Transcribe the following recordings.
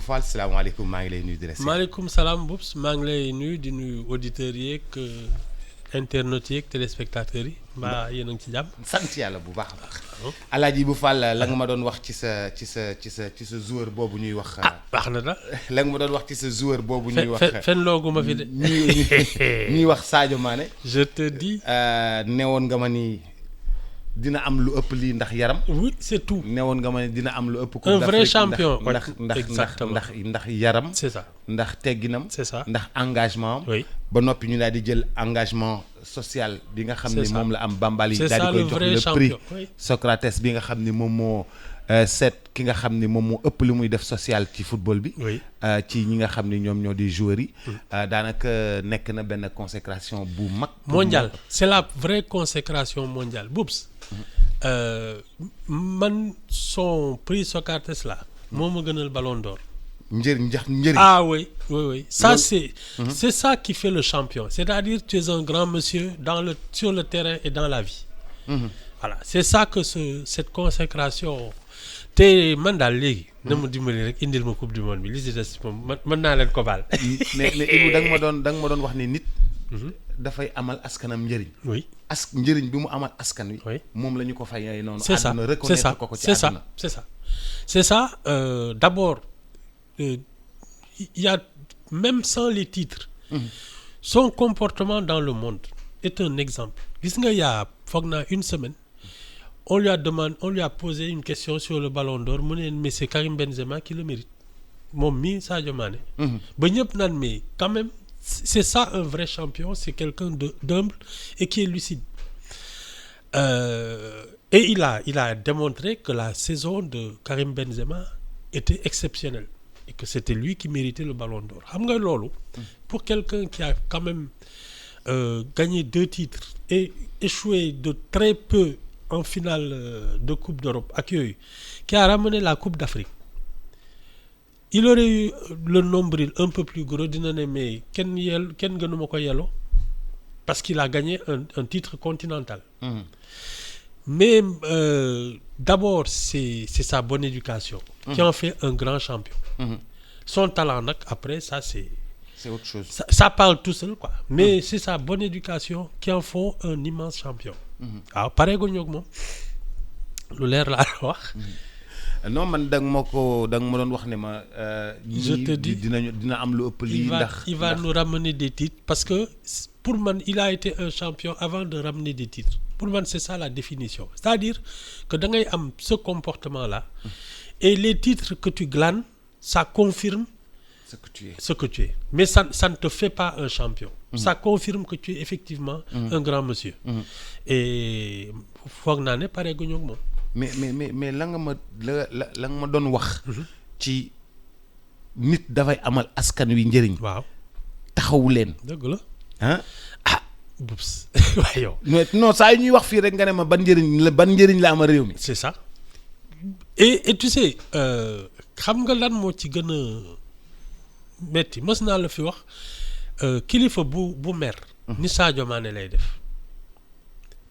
Fall salaamaaleykum maa ngi lay nuyu di la. maaleykum salaam Boubs maa ngi lay nuyu di nuyu auditeurs yeeg internautes yeeg téléspectateurs yi mbaa yéen a ngi ci jàmm. sant yàlla bu baax a baax. Alaaji bu Fall la nga ma doon wax ci sa joueur boobu ñuy wax. baax na da la nga ma doon wax ci sa joueur boobu ñuy wax. fen loogu ma fi de. ñuy wax Sadio Mané. je te dis. newoon nga ma ni dina am lu ëpp lii ndax yaram. oui c'est tout. newoon nga ma ni dina am lu ëpp. un vrai champion ndax yaram. c'est ça ndax tegginam. c'est ça ndax engagement am. oui ba noppi ñu daal di jël engagement social bi nga xam ni moom la am Bambali. c'est ça daal di koy jox le prix Socrates bi nga xam ni moom moo seet ki nga xam ni moom moo ëpp li muy def social ci football bi. oui ci ñi nga xam ni ñoom ñoo di joueurs yi. daanaka nekk na benn consécration bu mag. mondiale c'est la vraie consécration mondiale Boubs. man son prix Socrates là. moo ma gënal Ballon d'Or. njëriñ. Ah oui. Ça c'est ça qui fait le champion. C'est-à-dire tu es un grand monsieur sur le terrain et dans la vie. Voilà, c'est ça que cette consécration te man daal léegi. na ma dimbali rek indil ma coupe du monde bi li ci des moom mën naa leen ko baal. mais Ibou da nga ma doon wax ni nit. dafay amal askanam njëriñ. oui njëriñ bi mu amal askan wi. oui moom la ñu ko fay noonu. c'est ça àdduna reconnaître ko ci àdduna. c'est ça d'abord. Il y a même sans les titres. Son comportement dans le monde est un exemple. Gis nga yaa foog naa une semaine on lui a posé une question sur le Ballon d'Or mu ne mais c'est Karim Benzema qui le mérite moom mii Sadio Mané. ba ñëpp naan mais quand même c'est ça un vrai champion, c'est quelqu'un d'humble et qui est lucide. Et il a démontré que la saison de Karim Benzema était exceptionnelle. Et que c'était lui qui méritait le Ballon d'Or. Xam nga loolu pour quelqu'un qui a quand même gagné 2 titres et échoué de très peu en finale de Coupe d'Europe ak yooyu qui a ramené la Coupe d'Afrique, il aurait eu le nombril un peu plus gros dina ne mais kenn gënuma ko yelloo parce qu'il a gagné un titre continental. Mais d'abord c'est sa bonne éducation qui en fait un grand champion. Son talent nag après ça c'est autre chose. Ça parle tout seul quoi. Mais c'est sa bonne éducation qui en font un immense champion. waaw pare gu ñoog moom lu leer laa wax. non man da nga ma doon wax ne ma. je te dis dina am lu ëpp lii. il va nous ramener des titres parce que pour man il a été un champion avant de ramener des titres. Pour man c'est ça la définition, c'est-à-dire que da ngay am ce comportement là et les titres que tu glanes ça confirme ce que tu es mais ça ne te fait pas un champion. Ça confirme que tu es effectivement un grand monsieur. Et foog naa ne pare gu ñu ak moom. mais la nga ma doon wax. ci nit dafay amal askan wi njëriñ. waaw taxawu leen. dëgg la Boubs waaye yow. non saa yu ñuy wax fii rek nga ne ma ban njëriñ la ama réew mi. c'est ça et tu sais xam nga lan moo ci gën a metti mës naa la fi wax kilifa bu mer. ni Sadio Mané lay def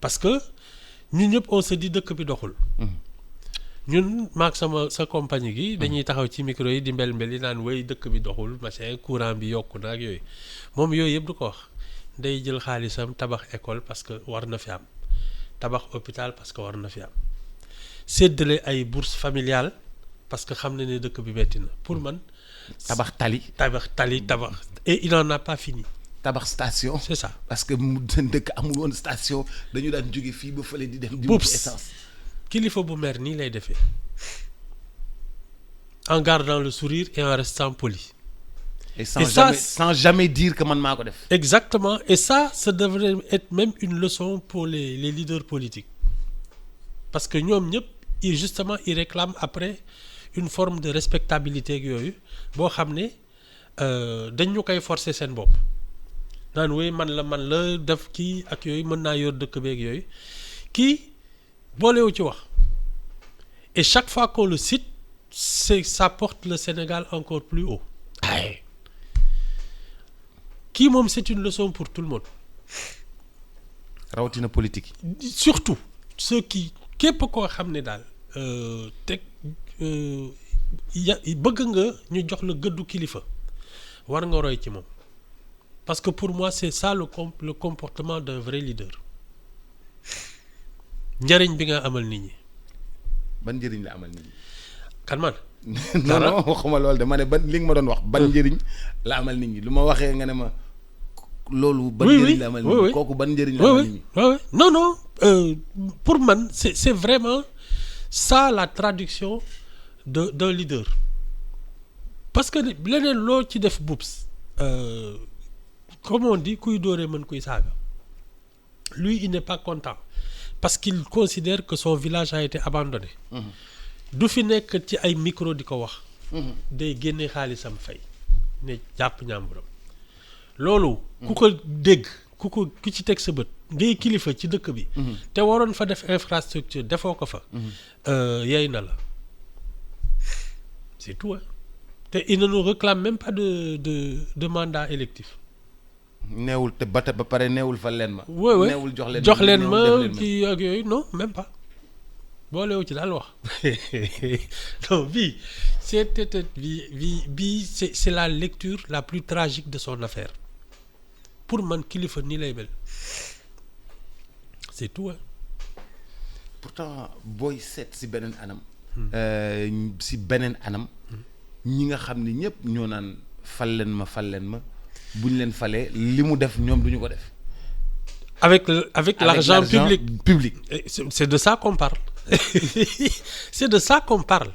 parce que ñun ñëpp on se dit dëkk bi doxul. ñun maag sa compagnie gi dañuy taxaw ci micro yi di mbel yi naan way dëkk bi doxul machin courant bi yokku na ak yooyu moom yooyu yëpp du ko wax. day jël xaalisam tabax école parce que war na fi am tabax hôpital parce que war na fi am séddale ay bourses familiales parce que xam na ne dëkk bi metti na pour man. tabax tali et il n'en a pas fini. tabax station. c'est ça parce que mu dëkk amul woon station dañu daan jóge fii ba fële di dem. di wut essence. kilifa bu mer nii lay defee en gardant le sourire et en restant poli. Et sans jamais dire que man maa ko def. Exactement, et ça devrait être même une leçon pour les leaders politiques parce que ñoom ñëpp justement ils réclament après une forme de respectabilité ak yooyu boo xam ne dañ ñu koy forcer seen bopp naan wéy man la def kii ak yooyu mën naa yor dëkk beeg yooyu kii boolewu ci wax et chaque fois qu'on le cite ça porte le Sénégal encore plus haut. Kii moom c'est une leçon pour tout le monde. rawatina politique yi. surtout ceux qui képp koo xam ne daal bëgg nga ñu jox la gëddu kilifa war nga roy ci moom parce que pour moi c'est ça le comportement d'un vrai leader njëriñ bi nga amal nit ñi. ban njëriñ la amal nit ñi. kan man. non non waxuma loolu de ma ne ban li nga ma doon wax ban njëriñ la amal nit ñi lu ma waxee nga ne ma loolu. ban njëriñ la amal nit ñi kooku ban njëriñ la amal nit ñi. non non pour man c'est vraiment ça la traduction d'un leader parce que leneen loo ci def bubs comme on dit kuy dóoree mën kuy saaga lui il n'est pas content parce qu'il considère que son village a été abandonné. du fi nekk ci ay micro di ko wax. day génne xaalisam fay ne jàpp ñàmburam loolu. ku ko dégg ku ci teg sa bët ngay kilifa ci dëkk bi. te waroon fa def infrastructure defoo ko fa. yey na la c'est tout te il ne nous réclame même pas de mandat électif. neewul te ba pare neewul fa leen ma. neewul jox leen ma kii ak yooyu non même pas. boolewu ci daal wax non bii c'est la lecture la plus tragique de son affaire pour man kilifa nii lay mel c'est tout. pourtant booy seet si beneen anam. ñi nga xam ne ñëpp ñoo naan fal leen ma buñ leen falee li mu def ñoom duñu ko def. avec l'argent public. C'est de ça qu'on parle. C'est de ça qu'on parle.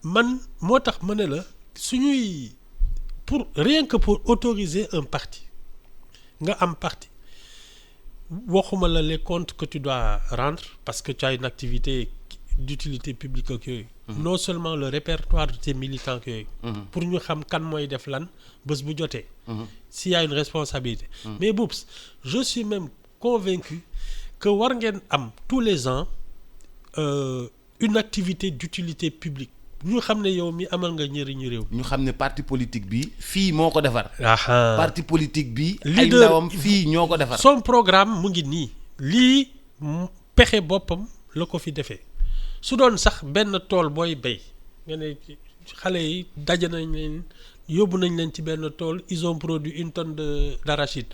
Man moo tax ma ne la suñuy rien que pour autoriser un parti nga am parti waxuma la les comptes que tu dois rendre parce que tu as une activité d'utilité publique ak yooyu. Non seulement le répertoire de tes militants ak yooyu. pour ñu xam kan mooy def lan bés bu jotee. S'il y a une responsabilité. Mais Boubs, je suis même convaincu que war ngeen am tous les ans une activité d'utilité publique ñu xam ne yow mi amal nga njëriñu réew. ñu xam ne parti politique bi fii moo ko defar. parti politique bi. ay ndawam fii ñoo ko defar. son programme mu ngi nii. lii pexe boppam la ko fi defee su doon sax benn tool booy béy nga ne xale yi daje nañ leen yóbbu nañ leen ci benn tool ils ont produit 1 tonne d'arachide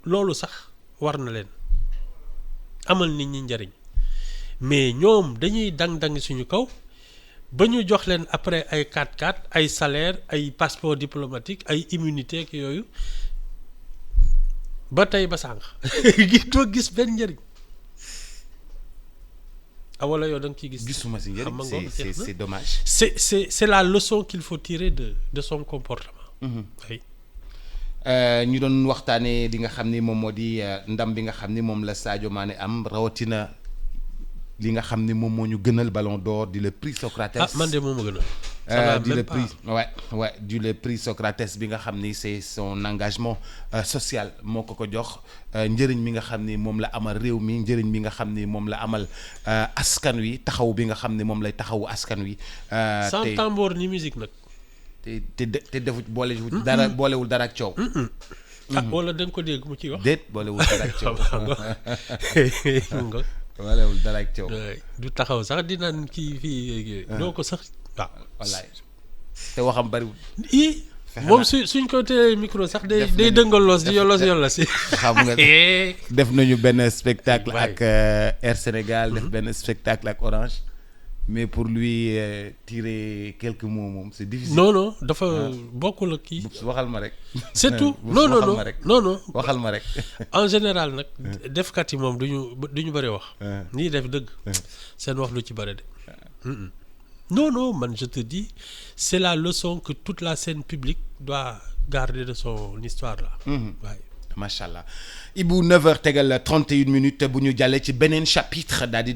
loolu sax war na leen amal nit ñi njariñ mais ñoom dañuy dang-dang suñu kaw ba ñu jox leen après ay 4x4 ay salaire ay passeport diplomatique ay immunité ak yooyu ba tey ba sànq gi doo gis benn njariñ wala yow da nga ciy gis. gisuma si njëriñ c'est dommage. c'est la leçon qu'il faut tirer de son comportement. oui. ñu doon waxtaanee li nga xam ni moom moo di ndam bi nga xam ni moom la Sadio Mané am rawatina li nga xam ni moom moo ñu gënal Ballon d'Or di le prix Socrates. man de moom a gënal. di le prix du le prix Socrates bi nga xam ni c'est son engagement social moo ko jox njëriñ mi nga xam ni moom la amal réew mi njëriñ mi nga xam ni moom la amal askan wi taxaw bi nga xam ni moom lay taxawu askan wi. sans tambour ni musique nag. te defu boolewul dara boolewul dara ak coow. wala da nga ko dégg mu ciy wax. déet boolewul dara ak coow. boolewul dara ak coow. du taxaw sax di naan kii fii. doo ko sax waaw. wallaay te waxam bariwul. moom suñ ko téye micro sax day dëngal loos di yolos si. xam nga def nañu benn spectacle ak Air Sénégal def benn spectacle ak Orange. mais pour lui tirer quelques mots moom c'est difficile. non dafa bokkul ak kii. waxal ma rek. c'est tout non waxal ma rek. en général nag. defkat yi moom duñu bëri wax. nii def dëgg. seen wax lu ci bëri de. non man je te dis c'est la leçon que toute la scène publique doit garder de son histoire là. waaye. macha allah Ibou 9h tegal 31 minutes bu ñu jàllee ci beneen chapitre daal di.